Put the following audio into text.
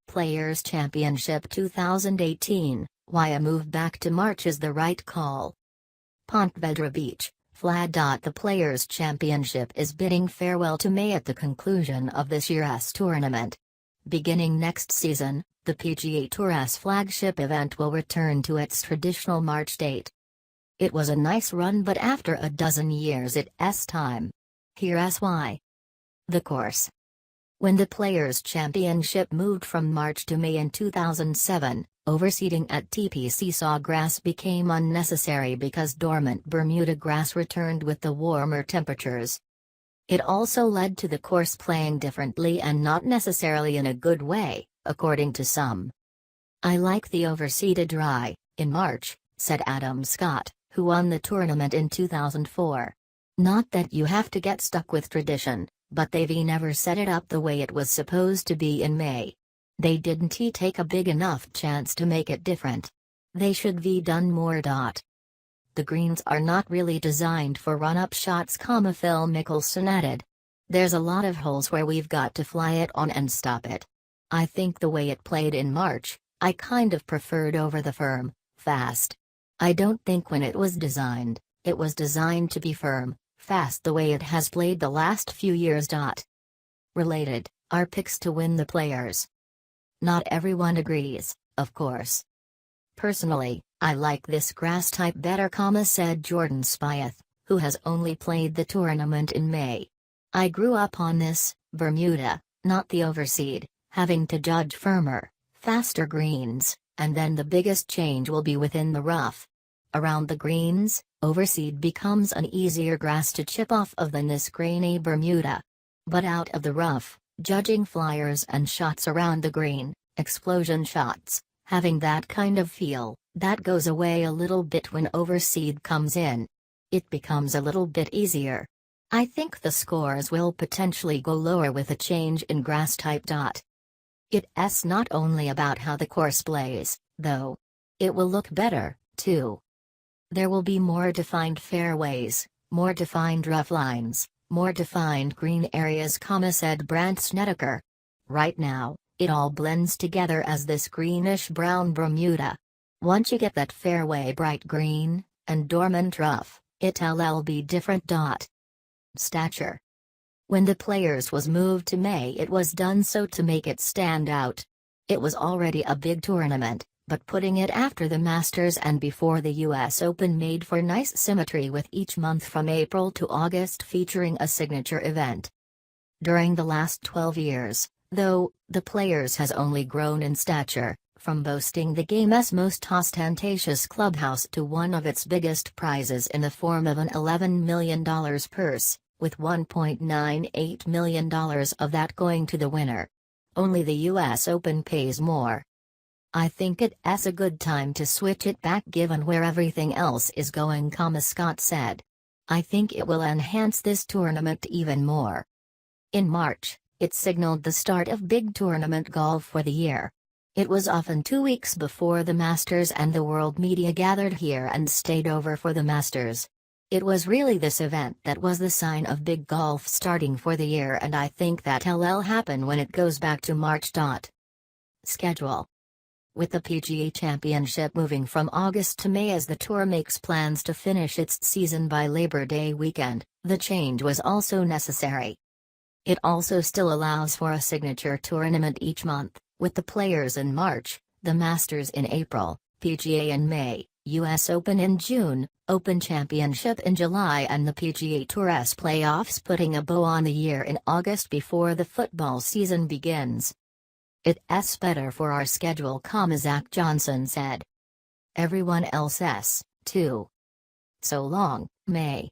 Players' Championship 2018, why a move back to March is the right call. Pontevedra Beach, Flag. The Players' Championship is bidding farewell to May at the conclusion of this year's tournament. Beginning next season, the PGA Tour's flagship event will return to its traditional March date. It was a nice run, but after a dozen years it's time. Here's why. The course. When the Players' Championship moved from March to May in 2007, overseeding at TPC Sawgrass became unnecessary because dormant Bermuda grass returned with the warmer temperatures. It also led to the course playing differently and not necessarily in a good way, according to some. "I like the overseeded dry, in March," said Adam Scott, who won the tournament in 2004. "Not that you have to get stuck with tradition, but they've never set it up the way it was supposed to be in May. They didn't take a big enough chance to make it different. They should be done more. The greens are not really designed for run-up shots, Phil Mickelson added. There's a lot of holes where we've got to fly it on and stop it. I think the way it played in March, I kind of preferred over the firm, fast. I don't think when it was designed to be firm, fast the way it has played the last few years. Related, our picks to win the Players. Not everyone agrees, of course. Personally, I like this grass type better, said Jordan Spieth, who has only played the tournament in May. I grew up on this, Bermuda, not the overseed, having to judge firmer, faster greens, and then the biggest change will be within the rough. Around the greens, overseed becomes an easier grass to chip off of than this grainy Bermuda. But out of the rough, judging flyers and shots around the green, explosion shots, having that kind of feel, that goes away a little bit when overseed comes in. It becomes a little bit easier. I think the scores will potentially go lower with a change in grass type. It's not only about how the course plays, though. It will look better, too. There will be more defined fairways, more defined rough lines, more defined green areas, said Brandt Snedeker. Right now, it all blends together as this greenish-brown Bermuda. Once you get that fairway bright green, and dormant rough, it'll be different. Stature. When the Players was moved to May, it was done so to make it stand out. It was already a big tournament, but putting it after the Masters and before the US Open made for nice symmetry, with each month from April to August featuring a signature event. During the last 12 years, though, the Players has only grown in stature, from boasting the game's most ostentatious clubhouse to one of its biggest prizes in the form of an $11 million purse, with $1.98 million of that going to the winner. Only the US Open pays more. I think it's a good time to switch it back given where everything else is going, Scott said. I think it will enhance this tournament even more. In March, it signaled the start of big tournament golf for the year. It was often 2 weeks before the Masters, and the world media gathered here and stayed over for the Masters. It was really this event that was the sign of big golf starting for the year, and I think that'll happen when it goes back to March. Schedule. With the PGA Championship moving from August to May as the tour makes plans to finish its season by Labor Day weekend, the change was also necessary. It also still allows for a signature tournament each month, with the Players in March, the Masters in April, PGA in May, US Open in June, Open Championship in July, and the PGA Tour's playoffs putting a bow on the year in August before the football season begins. It's better for our schedule, Zach Johnson said. Everyone else's, too. So long, May.